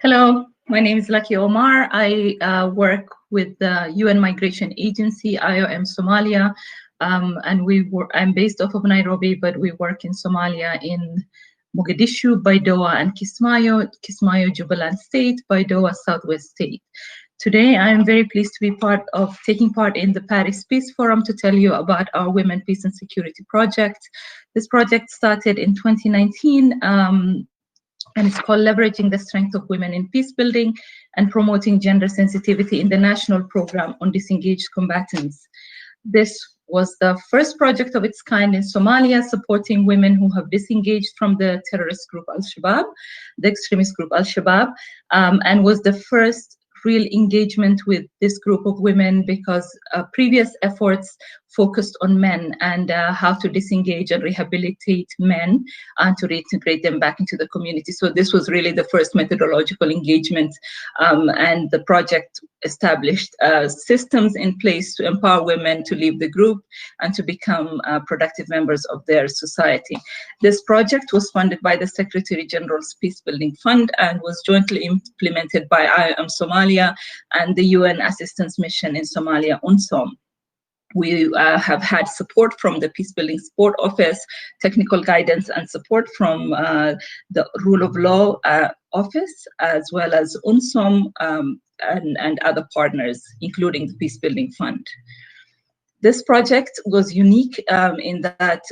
Hello, my name is Lucky Omar. I work with the UN Migration Agency, IOM Somalia, and I'm based off of Nairobi, but we work in Somalia in Mogadisu, Baidoa, and Kismayo, Jubaland State, Baidoa, Southwest State. Today, I am very pleased to be taking part in the Paris Peace Forum to tell you about our Women, Peace and Security project. This project started in 2019, and it's called Leveraging the Strength of Women in Peace Building and Promoting Gender Sensitivity in the National Program on Disengaged Combatants. This was the first project of its kind in Somalia, supporting women who have disengaged from the terrorist group Al-Shabaab, the extremist group Al-Shabaab, and was the first real engagement with this group of women because previous efforts focused on men and how to disengage and rehabilitate men and to reintegrate them back into the community. So this was really the first methodological engagement, and the project established systems in place to empower women to leave the group and to become productive members of their society. This project was funded by the Secretary General's Peace Building Fund and was jointly implemented by IOM Somalia and the UN Assistance Mission in Somalia, UNSOM. We have had support from the Peace Building Support Office, technical guidance and support from the Rule of Law Office, as well as UNSOM and other partners, including the Peace Building Fund. This project was unique in that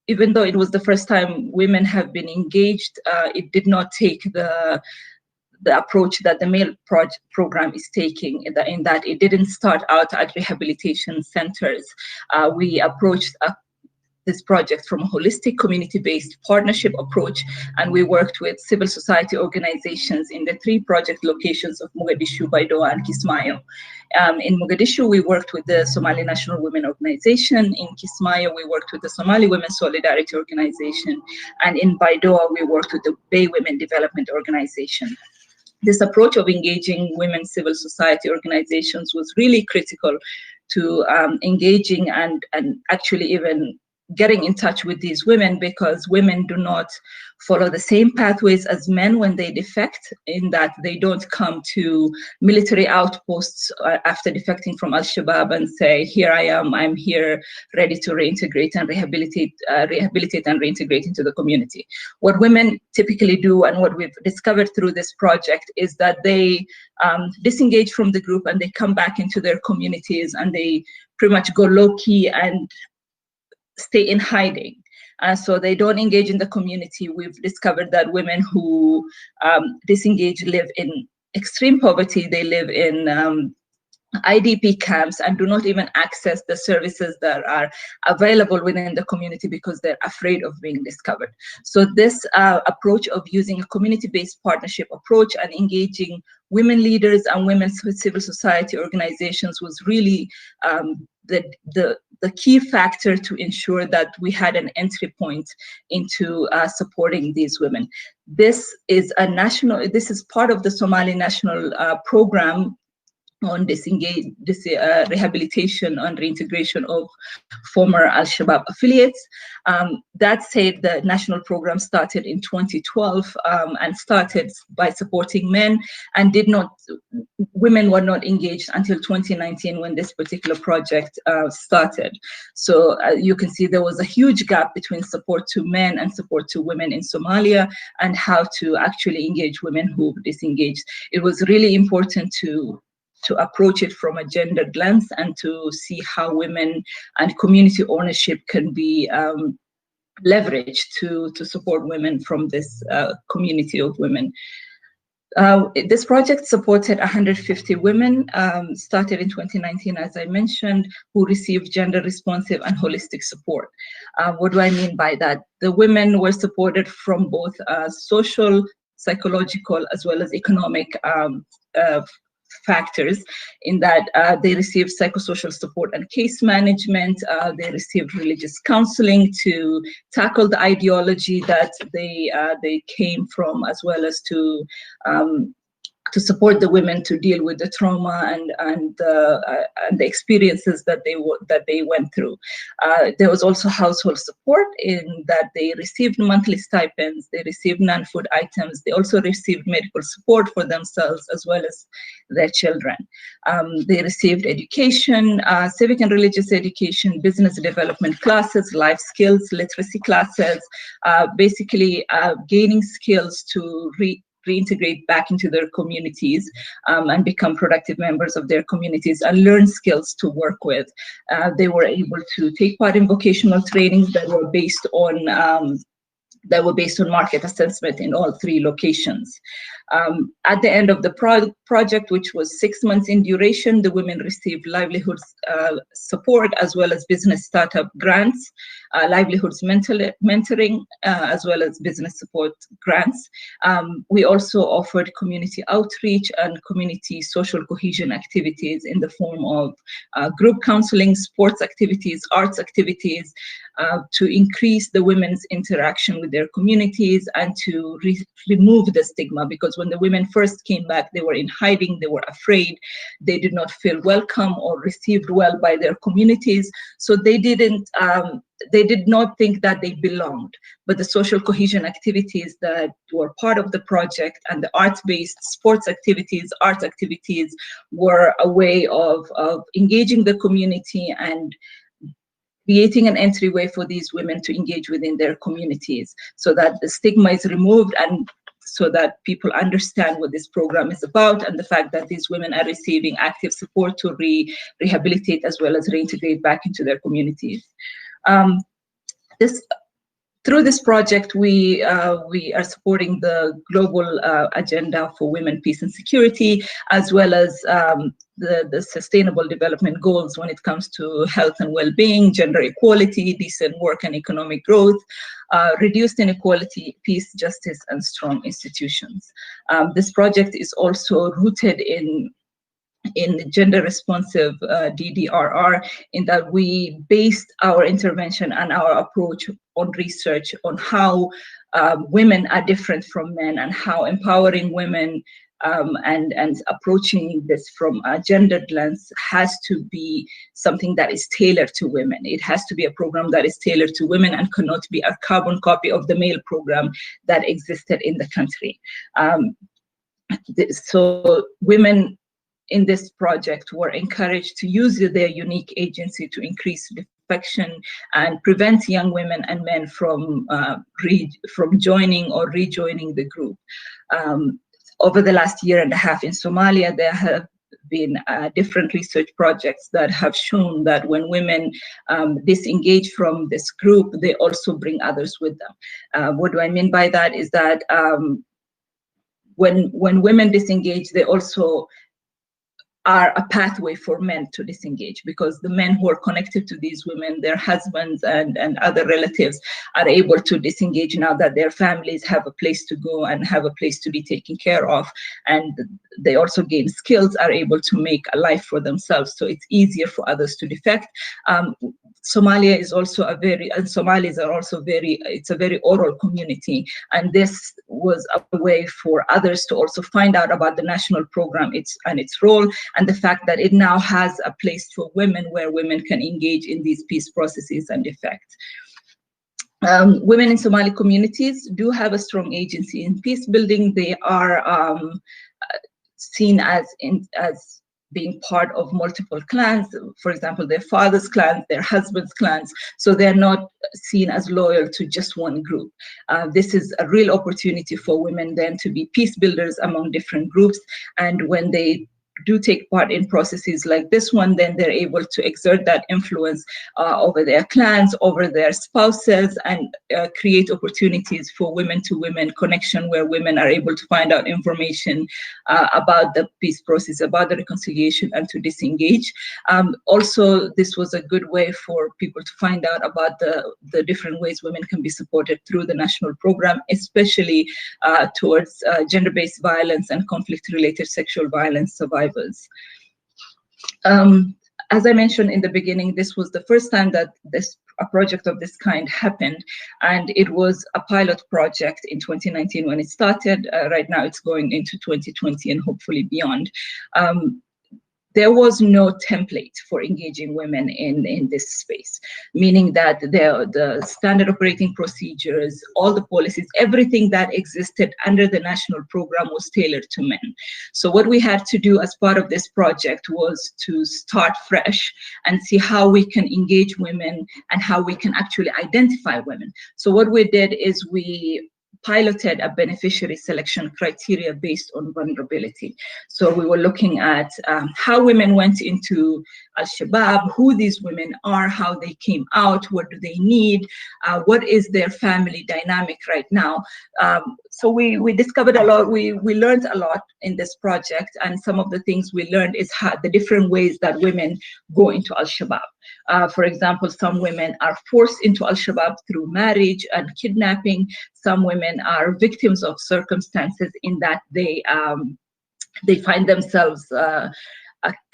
even though it was the first time women have been engaged, it did not take the approach that the male program is taking, in that it didn't start out at rehabilitation centers. We approached this project from a holistic community-based partnership approach, and we worked with civil society organizations in the 3 project locations of Mogadishu, Baidoa, and Kismayo. In Mogadishu, we worked with the Somali National Women Organization. In Kismayo, we worked with the Somali Women Solidarity Organization. And in Baidoa, we worked with the Bay Women Development Organization. This approach of engaging women civil society organizations was really critical to engaging and actually even getting in touch with these women, because women do not follow the same pathways as men when they defect, in that they don't come to military outposts after defecting from Al-Shabaab and say, here I am, I'm here ready to reintegrate and rehabilitate and reintegrate into the community. What women typically do, and what we've discovered through this project, is that they disengage from the group and they come back into their communities and they pretty much go low-key and stay in hiding. So they don't engage in the community. We've discovered that women who disengage live in extreme poverty. They live in IDP camps and do not even access the services that are available within the community because they're afraid of being discovered. So this approach of using a community-based partnership approach and engaging women leaders and women's civil society organizations was really the key factor to ensure that we had an entry point into supporting these women. This is part of the Somali national program on rehabilitation and reintegration of former Al-Shabaab affiliates. That said, the national program started in 2012 and started by supporting men, and women were not engaged until 2019 when this particular project started. So you can see there was a huge gap between support to men and support to women in Somalia, and how to actually engage women who disengaged. It was really important to approach it from a gendered lens and to see how women and community ownership can be leveraged to support women from this community of women. This project supported 150 women, started in 2019, as I mentioned, who received gender responsive and holistic support. What do I mean by that? The women were supported from both social, psychological, as well as economic factors, in that they received psychosocial support and case management. They received religious counseling to tackle the ideology that they came from, as well as to to support the women to deal with the trauma and the experiences that they went through. There was also household support in that they received monthly stipends, they received non-food items, they also received medical support for themselves as well as their children. They received education, civic and religious education, business development classes, life skills, literacy classes, basically gaining skills to reintegrate back into their communities and become productive members of their communities and learn skills to work with. They were able to take part in vocational trainings that were based on market assessment in all 3 locations. At the end of the project, which was 6 months in duration, the women received livelihoods support as well as business startup grants, livelihoods mentoring, as well as business support grants. We also offered community outreach and community social cohesion activities in the form of group counseling, sports activities, arts activities, to increase the women's interaction with their communities and to remove the stigma, because when the women first came back, they were in hiding, they were afraid, they did not feel welcome or received well by their communities, so they did not think that they belonged. But the social cohesion activities that were part of the project and the arts-based sports activities, art activities, were a way of engaging the community and creating an entryway for these women to engage within their communities so that the stigma is removed and so that people understand what this program is about and the fact that these women are receiving active support to rehabilitate as well as reintegrate back into their communities. Through this project, we are supporting the global agenda for women, peace and security, as well as the sustainable development goals when it comes to health and well-being, gender equality, decent work and economic growth, reduced inequality, peace, justice, and strong institutions. This project is also rooted in gender responsive DDRR, in that we based our intervention and our approach on research on how women are different from men and how empowering women and approaching this from a gendered lens has to be something that is tailored to women. It has to be a program that is tailored to women and cannot be a carbon copy of the male program that existed in the country. So women in this project were encouraged to use their unique agency to increase defection and prevent young women and men from joining or rejoining the group. Over the last year and a half in Somalia, there have been different research projects that have shown that when women disengage from this group, they also bring others with them. What do I mean by that is that when women disengage, they also are a pathway for men to disengage, because the men who are connected to these women, their husbands and other relatives, are able to disengage now that their families have a place to go and have a place to be taken care of, and they also gain skills, are able to make a life for themselves, so it's easier for others to defect. Somalia is also Somalis are also it's a very oral community, and this was a way for others to also find out about the national program and its role, and the fact that it now has a place for women where women can engage in these peace processes and defect. Women in Somali communities do have a strong agency in peace building. They are seen as being part of multiple clans, for example, their father's clans, their husband's clans, so they're not seen as loyal to just one group. This is a real opportunity for women then to be peace builders among different groups, and when they do take part in processes like this one, then they're able to exert that influence over their clans, over their spouses, and create opportunities for women-to-women connection, where women are able to find out information about the peace process, about the reconciliation, and to disengage. Also, this was a good way for people to find out about the different ways women can be supported through the national program, especially towards gender-based violence and conflict-related sexual violence survivors. As I mentioned in the beginning, this was the first time that this a project of this kind happened, and it was a pilot project in 2019 when it started. Right now it's going into 2020 and hopefully beyond. There was no template for engaging women in this space, meaning that the standard operating procedures, all the policies, everything that existed under the national program was tailored to men. So what we had to do as part of this project was to start fresh and see how we can engage women and how we can actually identify women. So what we did is we piloted a beneficiary selection criteria based on vulnerability. So we were looking at how women went into Al-Shabaab, who these women are, how they came out, what do they need, what is their family dynamic right now. So we discovered a lot, we learned a lot in this project, and some of the things we learned is how the different ways that women go into Al-Shabaab. For example, some women are forced into Al-Shabaab through marriage and kidnapping. Some women are victims of circumstances in that they find themselves,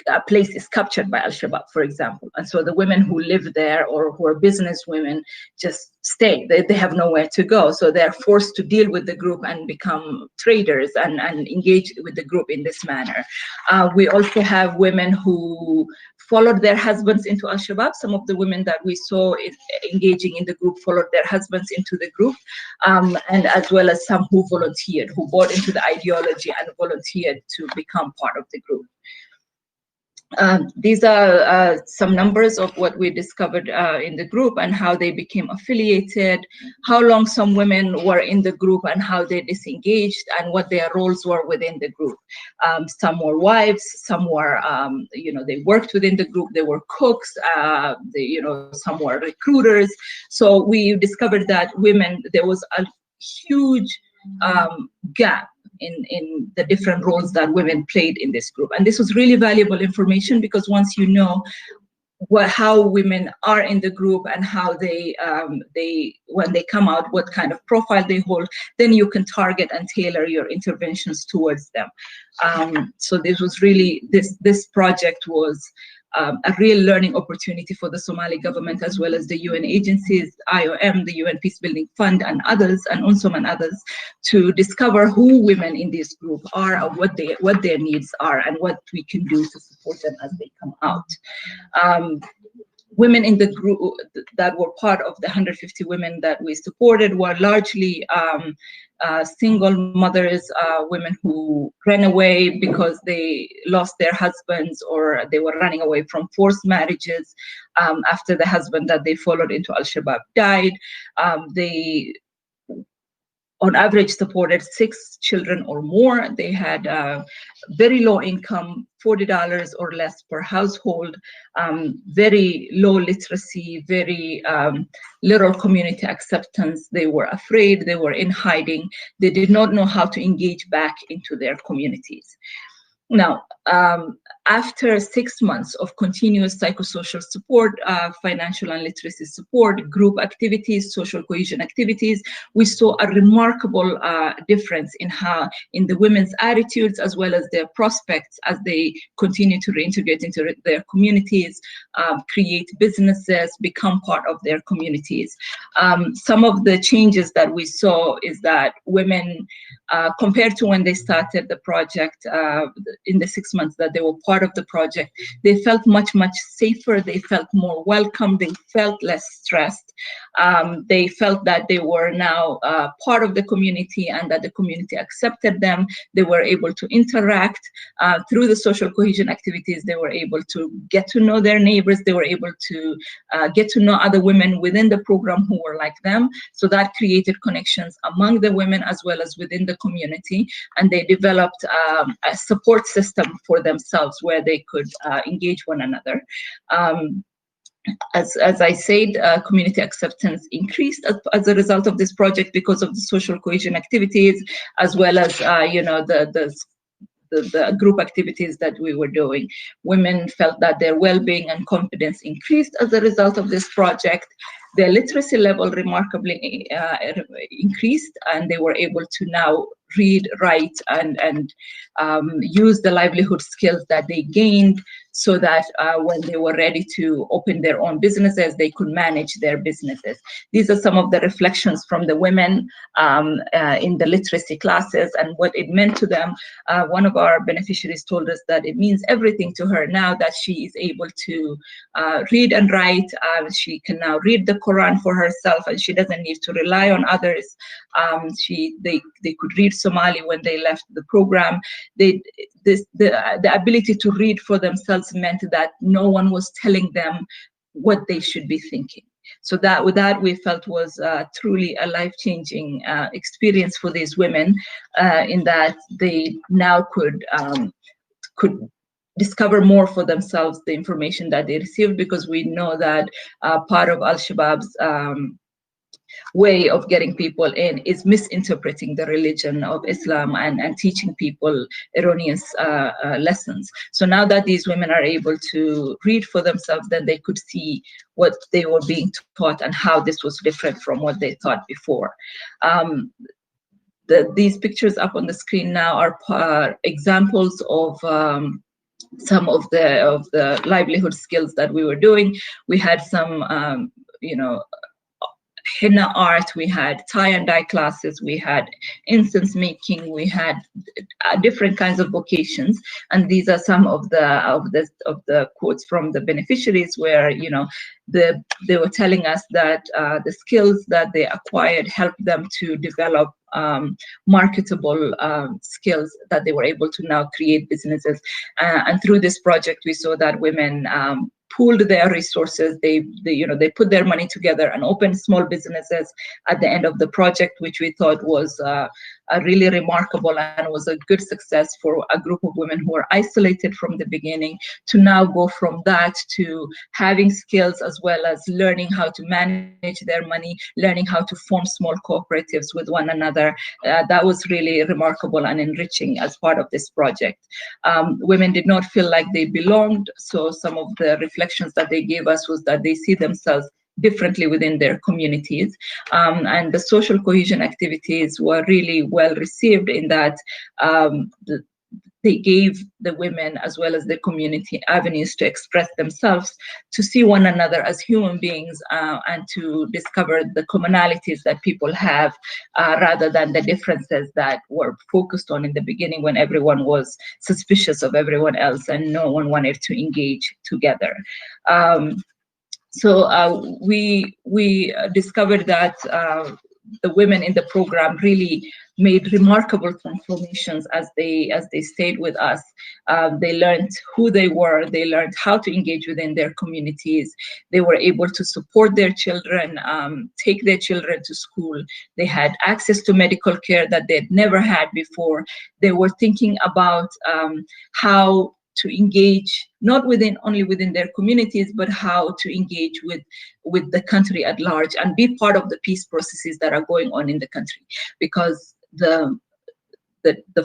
a place is captured by Al-Shabaab, for example. And so the women who live there or who are business women just stay. They have nowhere to go. So they're forced to deal with the group and become traders and engage with the group in this manner. We also have women who followed their husbands into Al-Shabaab. Some of the women that we saw engaging in the group followed their husbands into the group, and as well as some who volunteered, who bought into the ideology and volunteered to become part of the group. These are some numbers of what we discovered in the group and how they became affiliated, how long some women were in the group and how they disengaged, and what their roles were within the group. Some were wives, some were, they worked within the group, they were cooks, some were recruiters. So we discovered that women, there was a huge gap in the different roles that women played in this group. And this was really valuable information, because once you know how women are in the group and how they when they come out, what kind of profile they hold, then you can target and tailor your interventions towards them. So this was really, this project was a real learning opportunity for the Somali government, as well as the UN agencies, IOM, the UN Peacebuilding Fund, and others, and UNSOM and others, to discover who women in this group are, or what their needs are, and what we can do to support them as they come out. Women in the group that were part of the 150 women that we supported were largely single mothers, women who ran away because they lost their husbands, or they were running away from forced marriages after the husband that they followed into Al-Shabaab died. They on average supported 6 children or more. They had very low income, $40 or less per household, very low literacy, very little community acceptance. They were afraid, they were in hiding, they did not know how to engage back into their communities. Now, after 6 months of continuous psychosocial support, financial and literacy support, group activities, social cohesion activities, we saw a remarkable difference in the women's attitudes, as well as their prospects as they continue to reintegrate into their communities, create businesses, become part of their communities. Some of the changes that we saw is that women, compared to when they started the project, in the 6 months that they were part of the project, they felt much safer, they felt more welcome, they felt less stressed. They felt that they were now part of the community and that the community accepted them. They were able to interact through the social cohesion activities. They were able to get to know their neighbors. They were able to get to know other women within the program who were like them. So that created connections among the women as well as within the community. And they developed a support system for themselves where they could engage one another. As I said, community acceptance increased as a result of this project because of the social cohesion activities, as well as the group activities that we were doing. Women felt that their well-being and confidence increased as a result of this project. Their literacy level remarkably increased, and they were able to now read, write, and use the livelihood skills that they gained. so that when they were ready to open their own businesses, they could manage their businesses. These are some of the reflections from the women in the literacy classes and what it meant to them. One of our beneficiaries told us that it means everything to her now that she is able to read and write. She can now read the Quran for herself, and she doesn't need to rely on others. They could read Somali when they left the program. The ability to read for themselves meant that no one was telling them what they should be thinking. So that we felt was truly a life-changing experience for these women, in that they now could discover more for themselves the information that they received, because we know that part of Al-Shabaab's way of getting people in is misinterpreting the religion of Islam and teaching people erroneous lessons. So now that these women are able to read for themselves, then they could see what they were being taught and how this was different from what they thought before. These pictures up on the screen now are examples of some of the livelihood skills that we were doing. We had some, henna art, we had tie and dye classes, we had incense making, we had different kinds of vocations, and these are some of the quotes from the beneficiaries, where they were telling us that the skills that they acquired helped them to develop marketable skills that they were able to now create businesses. And through this project, we saw that women pooled their resources. They put their money together and opened small businesses at the end of the project, which we thought was really remarkable and was a good success for a group of women who were isolated from the beginning, to now go from that to having skills, as well as learning how to manage their money, learning how to form small cooperatives with one another. That was really remarkable and enriching as part of this project. Women did not feel like they belonged, so some of the reflections that they gave us was that they see themselves differently within their communities. And the social cohesion activities were really well received, in that they gave the women as well as the community avenues to express themselves, to see one another as human beings, and to discover the commonalities that people have, rather than the differences that were focused on in the beginning, when everyone was suspicious of everyone else and no one wanted to engage together. So we discovered that the women in the program really made remarkable transformations as they stayed with us. They learned who they were. They learned how to engage within their communities. They were able to support their children, take their children to school. They had access to medical care that they'd never had before. They were thinking about how to engage, not only within their communities, but how to engage with the country at large and be part of the peace processes that are going on in the country. Because the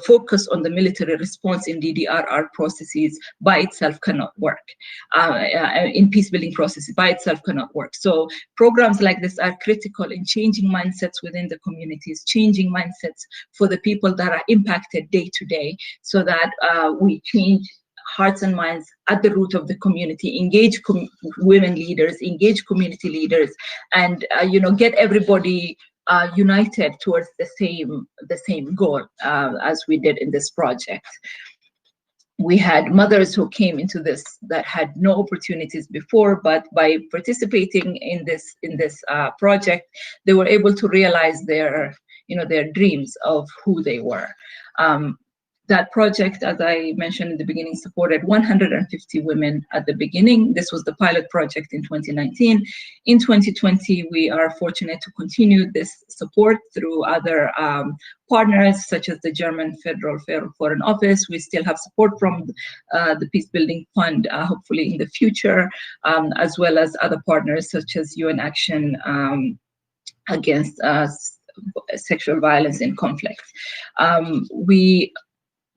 focus on the military response in DDRR processes by itself cannot work. In peace-building processes by itself cannot work. So programs like this are critical in changing mindsets within the communities, changing mindsets for the people that are impacted day to day, so that we change hearts and minds at the root of the community, engage women leaders, engage community leaders, and get everybody united towards the same goal, as we did in this project. We had mothers who came into this that had no opportunities before, but by participating in this project, they were able to realize their dreams of who they were. That project, as I mentioned in the beginning, supported 150 women at the beginning. This was the pilot project in 2019. In 2020, we are fortunate to continue this support through other partners, such as the German Federal Foreign Office. We still have support from the Peace Building Fund, hopefully in the future, as well as other partners such as UN Action Against Sexual Violence in Conflict. We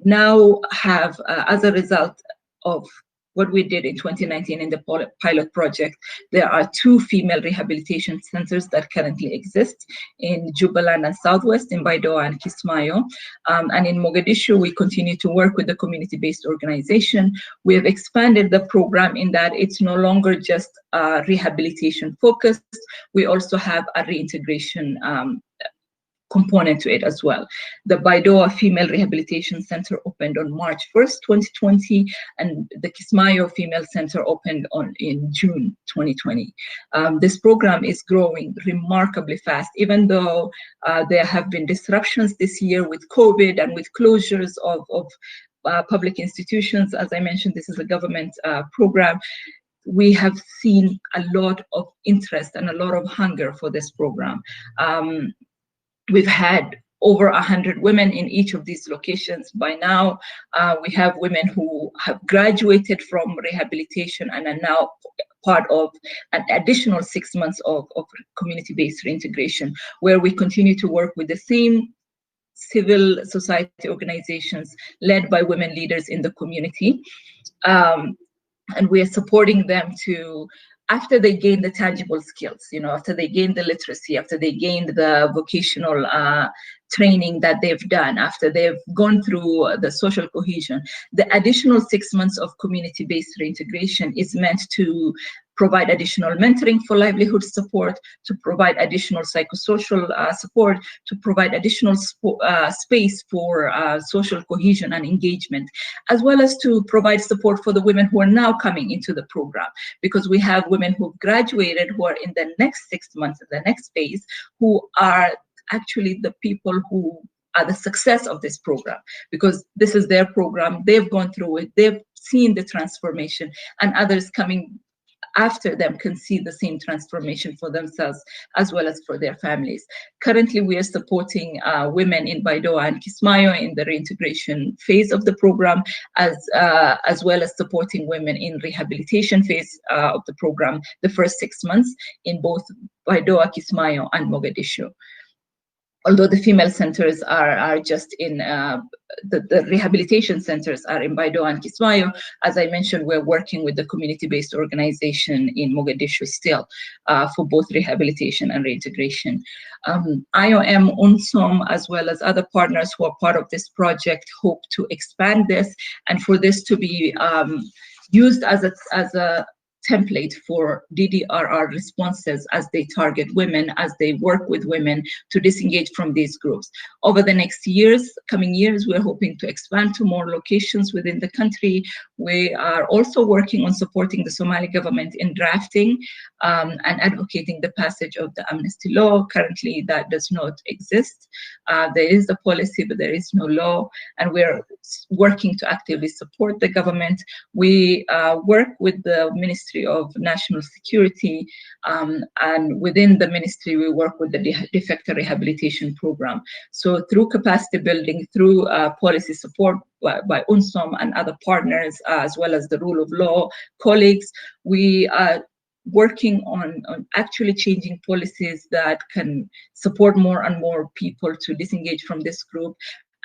now have, as a result of what we did in 2019 in the pilot project, there are 2 female rehabilitation centers that currently exist in Jubaland and Southwest, in Baidoa and Kismayo. And in Mogadishu, we continue to work with the community-based organization. We have expanded the program in that it's no longer just rehabilitation focused. We also have a reintegration component to it as well. The Baidoa Female Rehabilitation Center opened on March 1st, 2020, and the Kismayo Female Center opened in June 2020. This program is growing remarkably fast, even though there have been disruptions this year with COVID and with closures of public institutions. As I mentioned, this is a government program. We have seen a lot of interest and a lot of hunger for this program. We've had over 100 women in each of these locations by now. We have women who have graduated from rehabilitation and are now part of an additional 6 months of community-based reintegration, where we continue to work with the same civil society organizations led by women leaders in the community. And we are supporting them to, after they gain the tangible skills, after they gain the literacy, after they gain the vocational training that they've done, after they've gone through the social cohesion, the additional 6 months of community-based reintegration is meant to provide additional mentoring for livelihood support, to provide additional psychosocial support, to provide additional space for social cohesion and engagement, as well as to provide support for the women who are now coming into the program, because we have women who've graduated who are in the next 6 months, the next phase, who are actually the people who are the success of this program, because this is their program, they've gone through it, they've seen the transformation, and others coming after them can see the same transformation for themselves as well as for their families. Currently, we are supporting women in Baidoa and Kismayo in the reintegration phase of the program, as well as supporting women in rehabilitation phase of the program, the first 6 months in both Baidoa, Kismayo, and Mogadishu. Although the female centers are just in, the rehabilitation centers are in Baidoa and Kismayo, as I mentioned, we're working with the community-based organization in Mogadishu still for both rehabilitation and reintegration. IOM, UNSOM, as well as other partners who are part of this project hope to expand this, and for this to be used as a template for DDRR responses as they target women, as they work with women to disengage from these groups. Over the next coming years, we're hoping to expand to more locations within the country. We are also working on supporting the Somali government in drafting and advocating the passage of the amnesty law. Currently, that does not exist. There is a policy, but there is no law, and we're working to actively support the government. We work with the Ministry of National Security, and within the ministry, we work with the defector rehabilitation program. So through capacity building, through policy support by UNSOM and other partners, as well as the rule of law colleagues, we are working on actually changing policies that can support more and more people to disengage from this group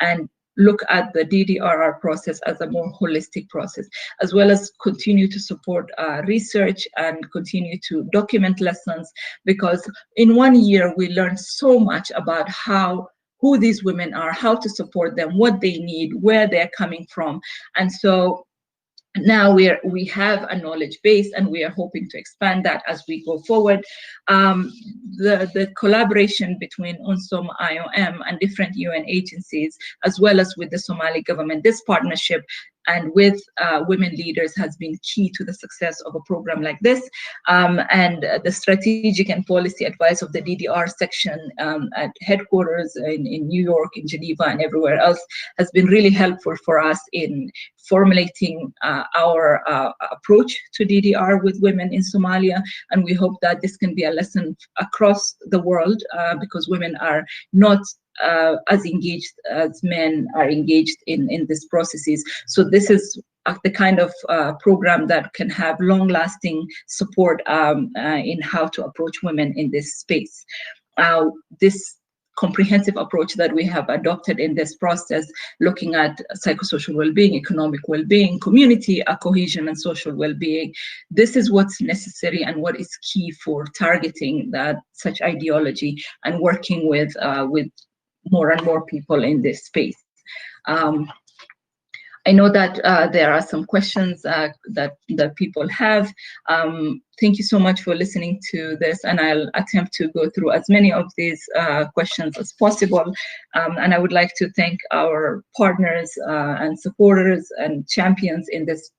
and look at the DDRR process as a more holistic process, as well as continue to support research and continue to document lessons, because in 1 year we learned so much about who these women are, how to support them, what they need, where they're coming from. And so now we have a knowledge base, and we are hoping to expand that as we go forward. The collaboration between UNSOM, IOM, and different UN agencies, as well as with the Somali government, this partnership and with women leaders has been key to the success of a program like this. And the strategic and policy advice of the DDR section at headquarters in New York, in Geneva, and everywhere else has been really helpful for us in formulating our approach to DDR with women in Somalia. And we hope that this can be a lesson across the world, because women are not as engaged as men are engaged in these processes. So this is the kind of program that can have long-lasting support in how to approach women in this space. This comprehensive approach that we have adopted in this process, looking at psychosocial well-being, economic well-being, community cohesion, and social well-being. This is what's necessary and what is key for targeting such ideology and working with more and more people in this space. I know that there are some questions that people have. Thank you so much for listening to this, and I'll attempt to go through as many of these questions as possible. And I would like to thank our partners and supporters and champions in this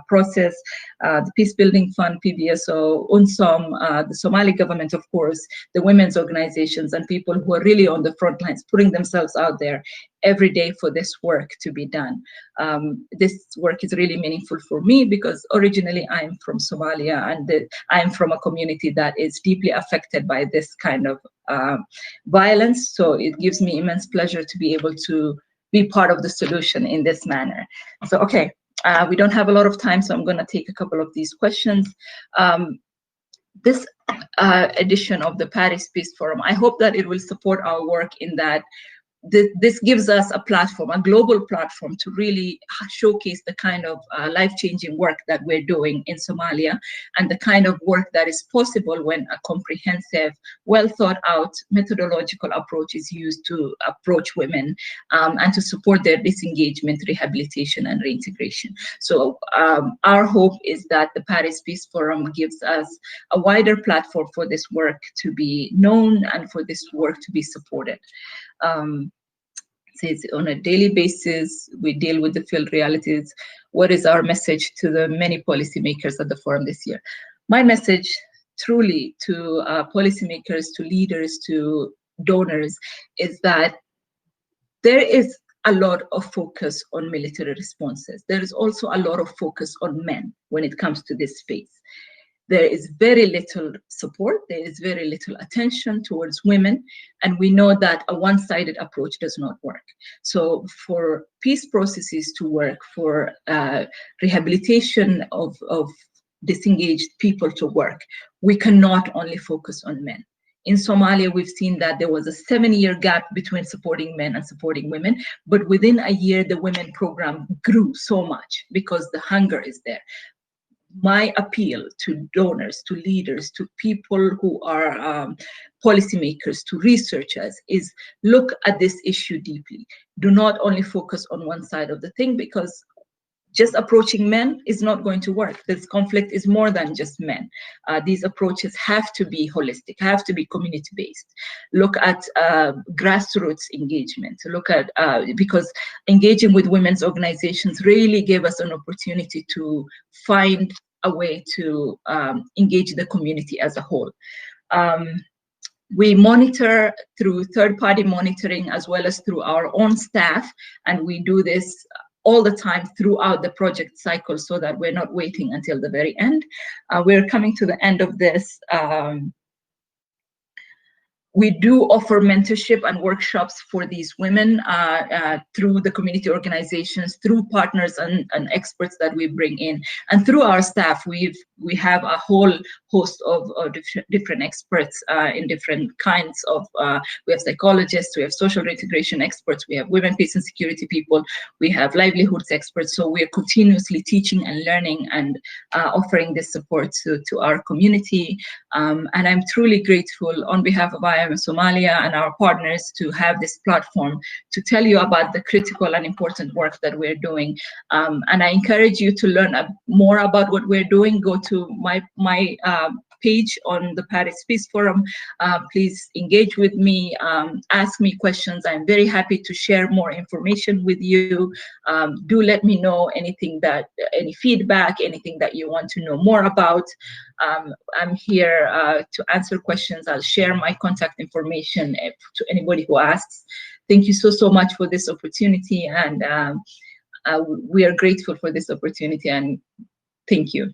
process, the Peace Building Fund, PBSO, UNSOM, the Somali government, of course, the women's organizations, and people who are really on the front lines, putting themselves out there every day for this work to be done. This work is really meaningful for me because originally I'm from Somalia, and I'm from a community that is deeply affected by this kind of violence. So it gives me immense pleasure to be able to be part of the solution in this manner. So, okay, we don't have a lot of time, so I'm going to take a couple of these questions. This edition of the Paris Peace Forum, I hope that it will support our work in that this gives us a platform, a global platform, to really showcase the kind of life-changing work that we're doing in Somalia, and the kind of work that is possible when a comprehensive, well-thought-out methodological approach is used to approach women and to support their disengagement, rehabilitation, and reintegration. So our hope is that the Paris Peace Forum gives us a wider platform for this work to be known and for this work to be supported. Says on a daily basis, we deal with the field realities. What is our message to the many policymakers at the forum this year? My message truly to policymakers, to leaders, to donors is that there is a lot of focus on military responses. There is also a lot of focus on men when it comes to this space. There is very little support, there is very little attention towards women, and we know that a one-sided approach does not work. So for peace processes to work, for rehabilitation of disengaged people to work, we cannot only focus on men. In Somalia, we've seen that there was a 7-year gap between supporting men and supporting women, but within a year, the women program grew so much because the hunger is there. My appeal to donors, to leaders, to people who are policymakers, to researchers is look at this issue deeply. Do not only focus on one side of the thing, because just approaching men is not going to work. This conflict is more than just men. These approaches have to be holistic, have to be community-based. Look at grassroots engagement. Look at, because engaging with women's organizations really gave us an opportunity to find a way to engage the community as a whole. We monitor through third-party monitoring as well as through our own staff, and we do this all the time throughout the project cycle so that we're not waiting until the very end. We're coming to the end of this. We do offer mentorship and workshops for these women through the community organizations, through partners and experts that we bring in, and through our staff. We have a whole host of different experts in different kinds of, we have psychologists, we have social reintegration experts, we have women, peace and security people, we have livelihoods experts. So we're continuously teaching and learning and offering this support to our community. And I'm truly grateful on behalf of IOM Somalia and our partners to have this platform to tell you about the critical and important work that we're doing. And I encourage you to learn more about what we're doing. Go to my page on the Paris Peace Forum. Please engage with me, ask me questions. I'm very happy to share more information with you. Do let me know anything any feedback, anything that you want to know more about. I'm here to answer questions. I'll share my contact information to anybody who asks. Thank you so much for this opportunity, and we are grateful for this opportunity, and thank you.